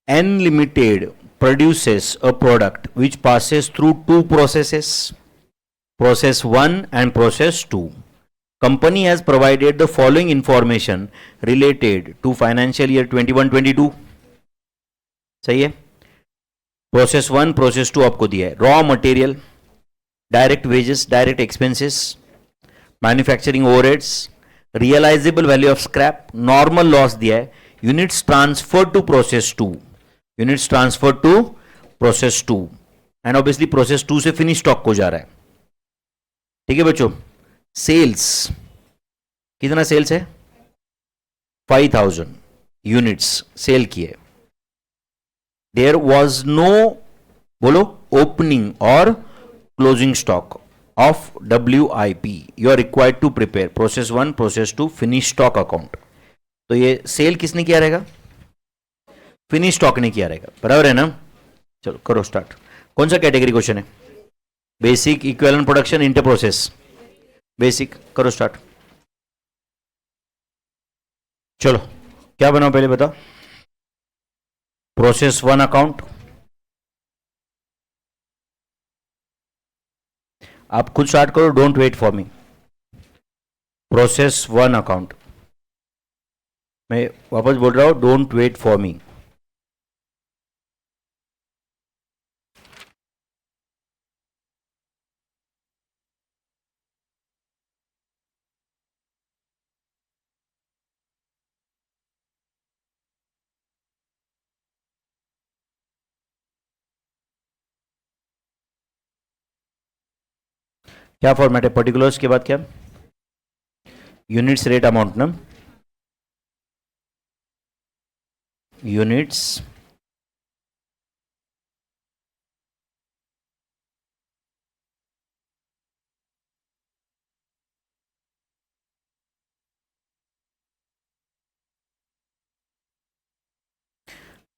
N Limited produces a product which passes through two processes, process 1 and process 2. Company has provided the following information related to financial year 21-22. सही है. Process 1 process 2 आपको दिया है. Raw material, direct wages, direct expenses, manufacturing overheads, realisable value of scrap, normal loss दिया है. Units transfer to process 2, units transfer to process 2 and obviously process 2 से finish stock को जा रहा है. ठीक है बच्चों. सेल्स कितना सेल्स है? 5000 यूनिट्स सेल किए. देयर वॉज नो, बोलो, ओपनिंग और closing stock of WIP. You are required to prepare process 1 process 2 finish stock account. तो ये सेल किसने किया रहेगा? फिनिश स्टॉक ने किया रहेगा. बराबर है ना? चलो करो स्टार्ट. कौन सा कैटेगरी क्वेश्चन है? Basic, equivalent production, inter process. Basic. करो स्टार्ट. चलो क्या बनाओ पहले बताओ. Process 1 account. आप खुद स्टार्ट करो, don't wait for me. Process 1 account. मैं वापस बोल रहा हूं, डोंट वेट फॉर मी. क्या फॉर्मेट है? पर्टिकुलर्स के बाद क्या? यूनिट्स रेट अमाउंट ना. यूनिट्स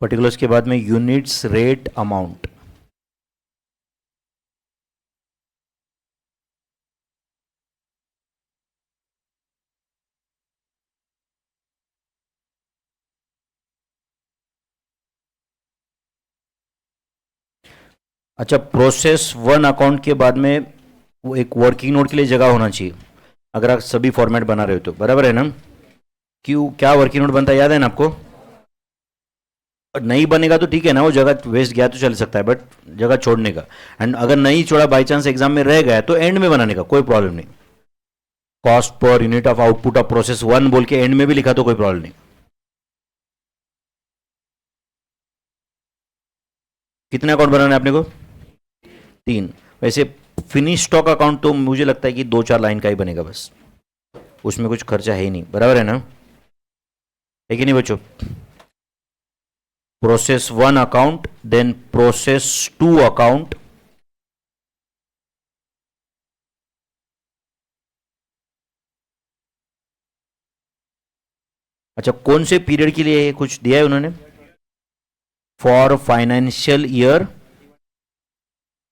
पर्टिकुलर्स के बाद में यूनिट्स रेट अमाउंट. अच्छा, प्रोसेस 1 अकाउंट के बाद में वो एक वर्किंग नोट के लिए जगह होना चाहिए अगर आप सभी फॉर्मेट बना रहे हो तो. बराबर है ना? क्यों, क्या वर्किंग नोट बनता है याद है ना आपको? नहीं बनेगा तो ठीक है ना, वो जगह वेस्ट गया तो चल सकता है, बट जगह छोड़ने का. एंड अगर नहीं छोड़ा, बाई चांस एग्जाम में रह गया, तो एंड में बनाने का कोई प्रॉब्लम नहीं. Cost per unit of output of process 1 बोल के एंड में भी लिखा तो कोई प्रॉब्लम नहीं. कितने अकाउंट बनाने आपने को? 3. वैसे फिनिश स्टॉक अकाउंट तो मुझे लगता है कि 2-4 लाइन का ही बनेगा बस, उसमें कुछ खर्चा है ही नहीं. बराबर है ना? है कि नहीं बच्चों? Process 1 account, then process 2 account. अच्छा, कौन से पीरियड के लिए कुछ दिया है उन्होंने? For financial year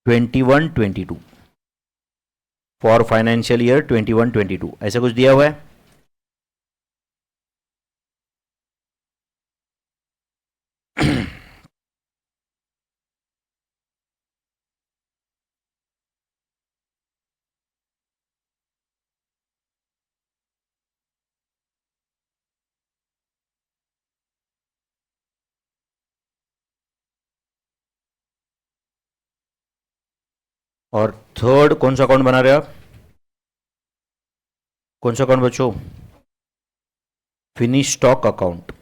21-22. For financial year 21-22 ऐसा कुछ दिया हुआ है. और थर्ड कौन सा अकाउंट बना रहे हो आप? कौन सा अकाउंट बच्चों? Finish stock account.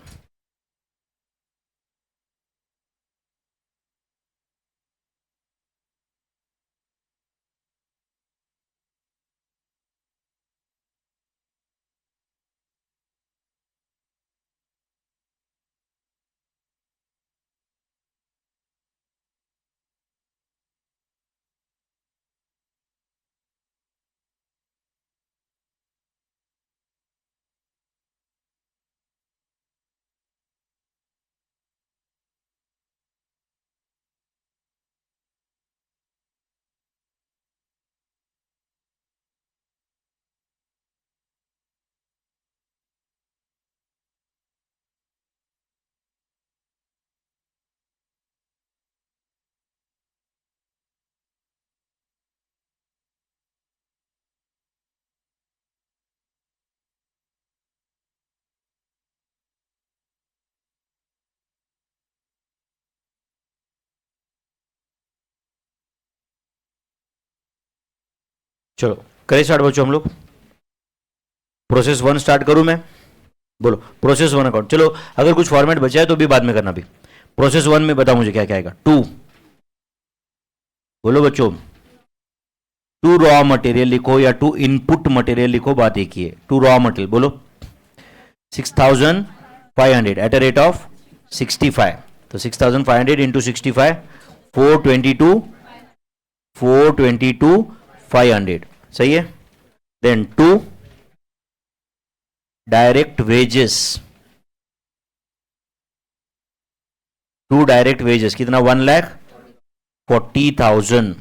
चलो करें स्टार्ट बच्चों हम लोग। प्रोसेस 1 स्टार्ट करूं मैं? बोलो प्रोसेस 1 अकाउंट। चलो अगर कुछ फॉर्मेट बचा है तो भी बाद में करना। भी प्रोसेस 1 में बताओ मुझे क्या क्या आएगा। टू, बोलो बच्चों, टू रॉ मटेरियल लिखो या टू इनपुट मटेरियल लिखो, बात एक ही है। टू रॉ मटेरियल बोलो 6500 एट अ रेट ऑफ 65। तो 6500 इंटू 65 422 500, सही है। Then to direct wages, to direct wages कितना 1,40,000।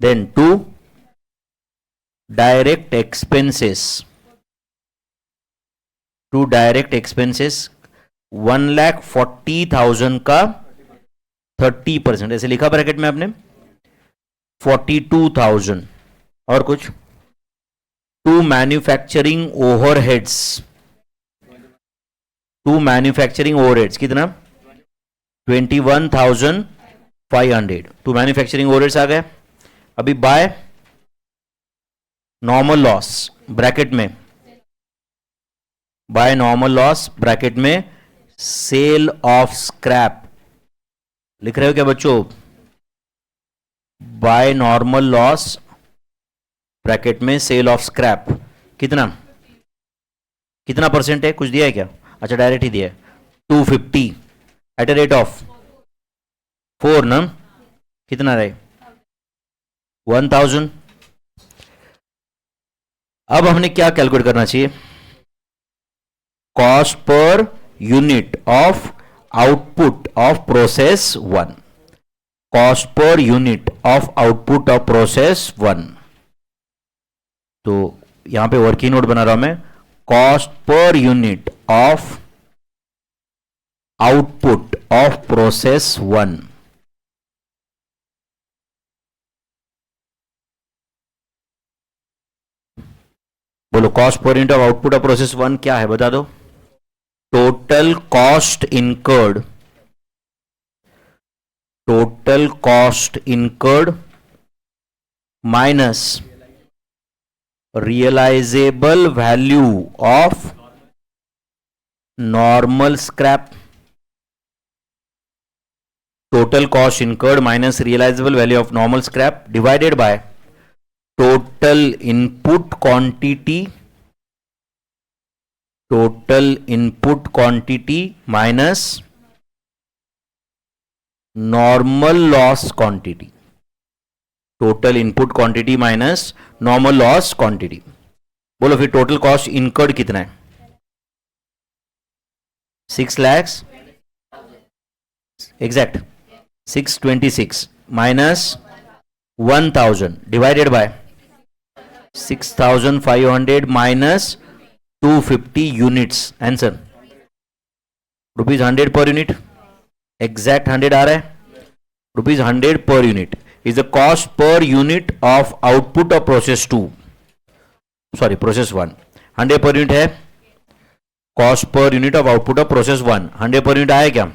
Then to direct expenses, to direct expenses 1,40,000 का 30%, ऐसे लिखा ब्रैकेट में आपने 42,000। और कुछ to manufacturing overheads, to manufacturing overheads कितना 21,500। टू मैन्युफैक्चरिंग ओवरहेड्स आ गए। अभी बाय नॉर्मल लॉस ब्रैकेट में, बाय नॉर्मल लॉस ब्रैकेट में सेल ऑफ स्क्रैप लिख रहे हो क्या बच्चों? बाय नॉर्मल लॉस ब्रैकेट में सेल ऑफ स्क्रैप कितना कितना परसेंट है? कुछ दिया है क्या? अच्छा डायरेक्ट ही दिया है 250 एट अ रेट ऑफ 4 ना, कितना रहे 1000। अब हमने क्या कैलकुलेट करना चाहिए? Cost per unit of output of process 1, cost per unit of output of process 1। तो यहां पे वर्किंग नोट बना रहा हूं मैं, cost per unit of output of process 1। बोलो cost per unit of output of process 1 क्या है बता दो। Total cost incurred, total cost incurred minus realisable value of normal scrap, total cost incurred minus realisable value of normal scrap divided by total input quantity, total input quantity minus normal loss quantity, total input quantity minus normal loss quantity. बोलो फिर total cost incurred कितना है? 6 lakhs exact 626 minus 1000 divided by 6500 minus 250 units. Answer ₹100 per unit, exact 100 आ रहा है। ₹100 per unit is the cost per unit of output of process 2, sorry process 1। 100 per unit है cost per unit of output of process 1। 100 per unit आया क्या?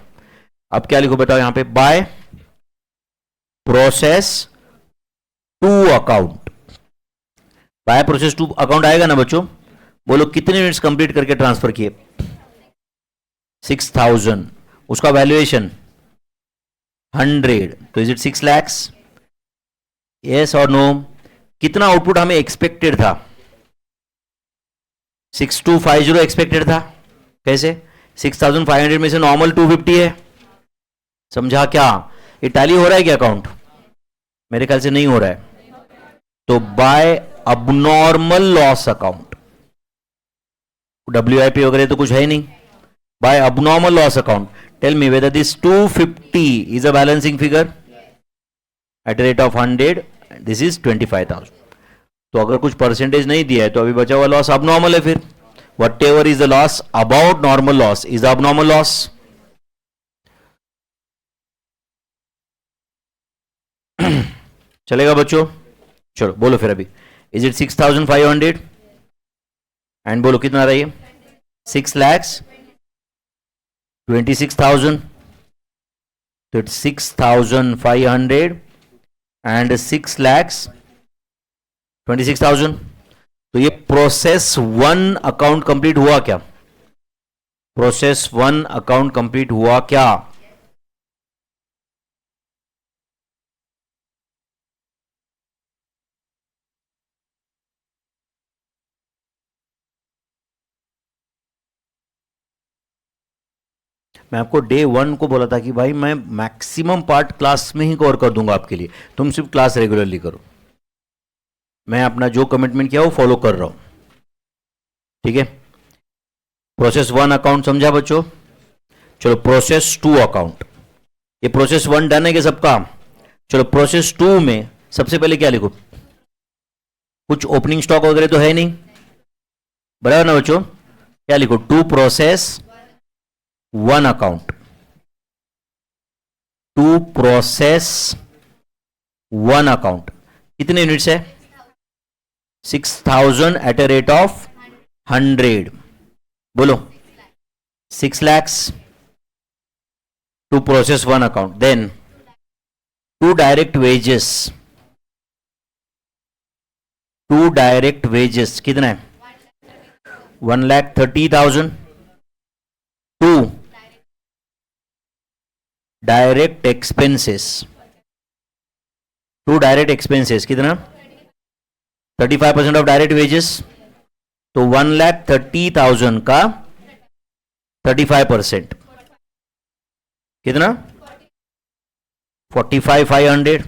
अब क्या लिखो बताओ यहां पे, by process 2 account, by process 2 account आएगा ना बच्चों? बोलो कितने यूनिट्स कंप्लीट करके ट्रांसफर किए? 6000। उसका वैल्यूएशन 100, तो इज इट 6 lakhs? यस और नो? कितना आउटपुट हमें एक्सपेक्टेड था? 6250 एक्सपेक्टेड था। कैसे? 6500 में से नॉर्मल 250 है, समझा क्या? ये टैली हो रहा है क्या अकाउंट? मेरे ख्याल से नहीं हो रहा है। तो by abnormal loss account, WIP वगैरह तो कुछ है ही नहीं। By abnormal loss account, tell me whether this 250 is a balancing figure at rate of 100, this is 25,000। तो अगर कुछ परसेंटेज नहीं दिया है तो अभी बचा हुआ लॉस अबनॉर्मल है। फिर what ever is the loss about normal loss is abnormal loss. चलेगा बच्चों? चलो बोलो फिर अभी, इज इट 6500 एंड बोलो कितना रही है? 6,26,000। तो इट्स 6500 and 6 lakhs 26,000। तो ये प्रोसेस 1 अकाउंट कंप्लीट हुआ क्या? प्रोसेस 1 अकाउंट कंप्लीट हुआ क्या? मैं आपको डे 1 को बोला था कि भाई मैं मैक्सिमम पार्ट क्लास में ही कवर कर दूंगा आपके लिए, तुम सिर्फ क्लास रेगुलरली करो। मैं अपना जो कमिटमेंट किया वो फॉलो कर रहा हूं, ठीक है। प्रोसेस 1 अकाउंट समझा बच्चों? चलो प्रोसेस 2 अकाउंट। ये प्रोसेस 1 डन है कि सबका? चलो प्रोसेस 2 में सबसे पहले क्या लिखो? कुछ ओपनिंग स्टॉक वगैरह तो है नहीं, बराबर ना बच्चों? क्या लिखो? To process 1 account, to process 1 account. कितने यूनिट्स है? 6,000 एट ए रेट ऑफ 100। बोलो 6 lakhs to process 1 account. Then 2 direct wages, 2 direct wages कितना है? 1,30,000। 2 direct expenses, 2 direct expenses कितना? 35% of direct wages, तो 1,30,000 का 35% कितना? 45,500।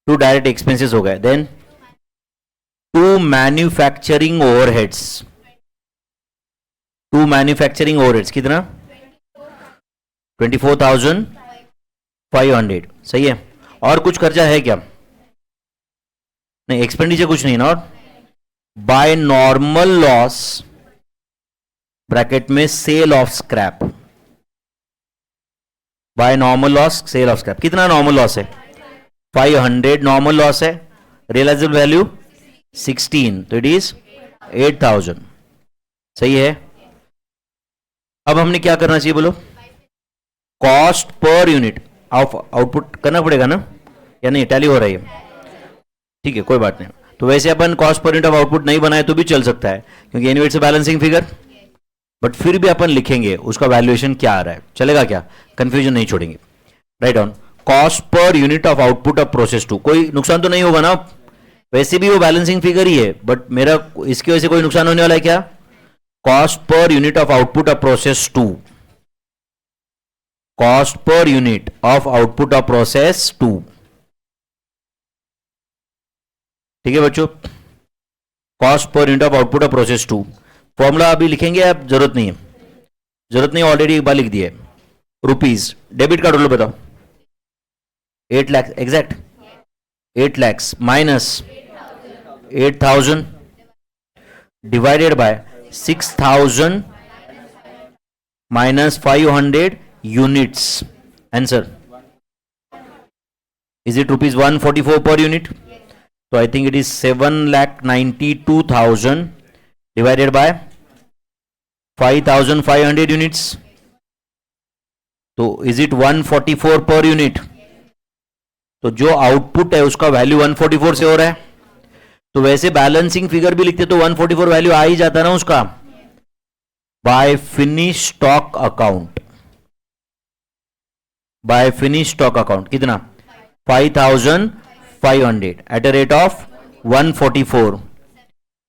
2 डायरेक्ट एक्सपेंसेस हो गए। Then 2 manufacturing overheads, 2 manufacturing overheads कितना? 24,500। सही है। और कुछ खर्चा है क्या? नहीं, एक्सपेंडिचर कुछ नहीं ना। बाय नॉर्मल लॉस ब्रैकेट में sale of scrap, by normal loss sale of scrap. कितना नॉर्मल लॉस है? 500 नॉर्मल लॉस है। रियलाइजेबल वैल्यू 16, तो इट इज 8,000। सही है। अब हमने क्या करना चाहिए बोलो? Cost per unit of output करना पड़ेगा ना, या नहीं? टैली हो रही है, ठीक है, कोई बात नहीं। तो वैसे अपन cost per unit of output नहीं बनाए तो भी चल सकता है, क्योंकि anyway it's a balancing figure, but फिर भी अपन लिखेंगे उसका वैल्यूएशन क्या आ रहा है, चलेगा क्या? कंफ्यूजन नहीं छोड़ेंगे। Right on cost per unit of output of process 2। कोई नुकसान तो नहीं होगा ना? वैसे भी वो बैलेंसिंग फिगर ही है, बट मेरा इसकी वजह से कोई नुकसान होने वाला है क्या? Cost per unit of output of process 2, cost per unit of output of process 2। ठीक है बच्चों, cost per unit of output of process 2। Formula अभी लिखेंगे, अब जरूरत नहीं है, जरूरत नहीं, ऑलरेडी एक बार लिख दिए। रुपीज डेबिट कार्ड लो, बताओ। 8 lakh exact, 8 lakhs minus 8,000 divided by 6,000 minus 500 units. Answer is it rupees 144 per unit? तो I think it is 7,92,000 divided by 5,500 units. तो इज इट 144 पर यूनिट? तो जो आउटपुट है उसका वैल्यू 144 से हो रहा है, तो वैसे बैलेंसिंग फिगर भी लिखते तो 144 वैल्यू आ ही जाता ना उसका। By finish stock account, by finish stock account कितना? 5,500 एट अ रेट ऑफ 144,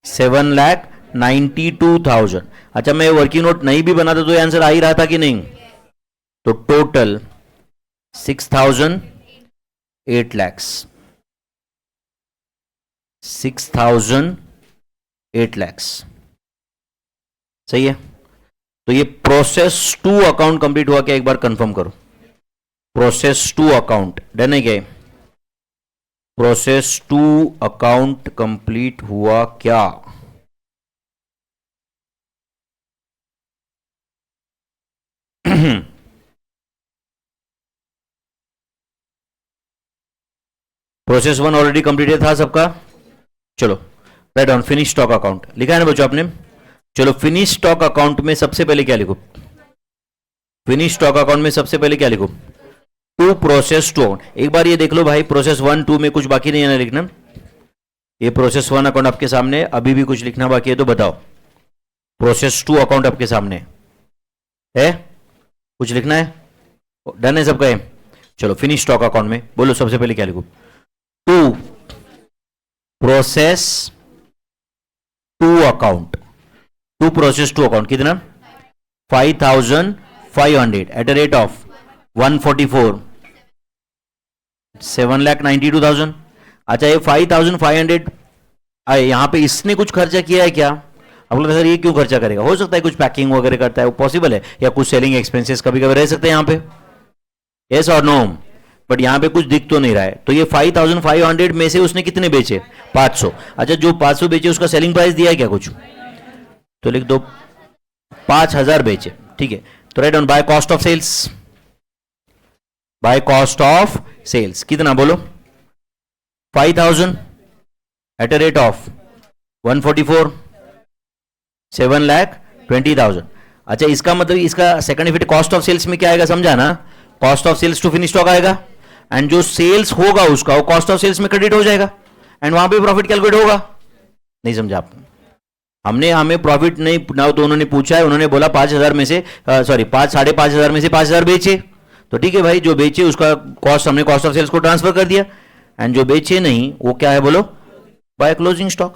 7,92,000। अच्छा, मैं वर्किंग नोट नहीं भी बनाता तो आंसर आ ही रहा था कि नहीं? तो टोटल 6,008 lakhs, 6,008 lakhs। सही है। तो ये प्रोसेस 2 अकाउंट कंप्लीट हुआ क्या? एक बार कंफर्म करो। प्रोसेस 2 अकाउंट डन है क्या? प्रोसेस 2 अकाउंट कंप्लीट हुआ क्या? प्रोसेस 1 ऑलरेडी कंप्लीटेड था सबका। चलो right on finish stock account लिखा है ना बच्चों आपने? चलो फिनिश स्टॉक अकाउंट में सबसे पहले क्या लिखो? फिनिश स्टॉक अकाउंट में सबसे पहले क्या लिखो? To process 2। एक बार ये देख लो भाई, प्रोसेस 1 2 में कुछ बाकी नहीं है ना लिखना? ये प्रोसेस 1 अकाउंट आपके सामने, अभी भी कुछ लिखना बाकी है तो बताओ। प्रोसेस 2 अकाउंट आपके सामने है, कुछ लिखना है? डन है सबका? चलो फिनिश स्टॉक अकाउंट में बोलो सबसे पहले क्या लिखो? 2 प्रोसेस 2 अकाउंट, 2 प्रोसेस 2 अकाउंट कितना? 5,500 एट अ रेट ऑफ 144, 7,92,000। अच्छा ये 5,500 यहां पे इसने कुछ खर्चा किया है क्या? अब बोलते सर ये क्यों खर्चा करेगा? हो सकता है कुछ पैकिंग वगैरह करता है, वो पॉसिबल है, या कुछ सेलिंग एक्सपेंसेस कभी कभी रह सकते हैं यहाँ पे, यस और नो? बट यहाँ पे कुछ दिख तो नहीं रहा है। तो ये 5,500 में से उसने कितने बेचे? 500। अच्छा जो 500 बेचे उसका सेलिंग प्राइस दिया है क्या कुछ? तो लिख दो 5,000 बेचे, ठीक है। तो write on by cost of sales, by cost of sales कितना बोलो? 5,000 एट अ रेट ऑफ 144, 7,20,000। अच्छा इसका मतलब इसका second effect cost of sales में क्या आएगा समझा ना? Cost of sales to finish stock आएगा, एंड जो सेल्स होगा उसका वो कॉस्ट ऑफ सेल्स में क्रेडिट हो जाएगा, एंड वहां पे प्रॉफिट कैलकुलेट होगा। नहीं समझा आप? हमने हमें प्रॉफिट नहीं ना, तो उन्होंने पूछा है, उन्होंने बोला 5,000 में से 5,500 में से 5,000 बेचे, तो ठीक है भाई, जो बेचे उसका कॉस्ट हमने कॉस्ट ऑफ सेल्स को ट्रांसफर कर दिया, एंड जो बेचे नहीं वो क्या है बोलो? Bye closing stock.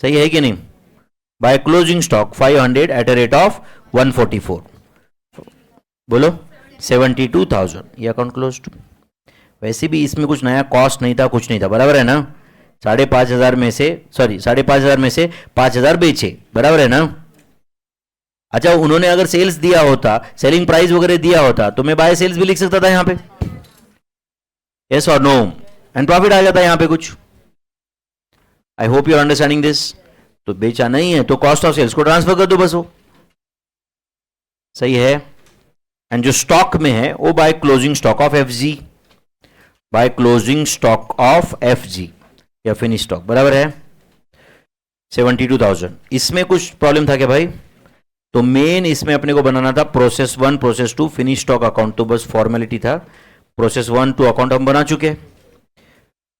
सही है कि नहीं? Bye closing stock 500 at a rate of 144, बोलो 72,000, ये अकाउंट क्लोज्ड। वैसे भी इसमें कुछ नया कॉस्ट नहीं था, कुछ नहीं था, बराबर है ना? 5,500 में से 5,500 में से 5,000 बेचे, बराबर है ना? अच्छा उन्होंने अगर सेल्स दिया होता, सेलिंग प्राइस वगैरह दिया होता, तो मैं बाय सेल्स भी लिख सकता था यहां पे, यस और नो? एंड प्रॉफिट आ जाता यहां पे कुछ। I hope you are understanding this. तो बेचा नहीं है तो कॉस्ट ऑफ सेल्स को ट्रांसफर कर दो बस, वो सही है। एंड जो स्टॉक में है वो by closing stock of FG, by closing stock of FG या फिनिश स्टॉक, बराबर है 72,000। इसमें कुछ प्रॉब्लम था क्या भाई? तो मेन इसमें अपने को बनाना था process 1 process 2 finish stock account, तो बस फॉर्मेलिटी था। प्रोसेस 1 2 अकाउंट हम बना चुके।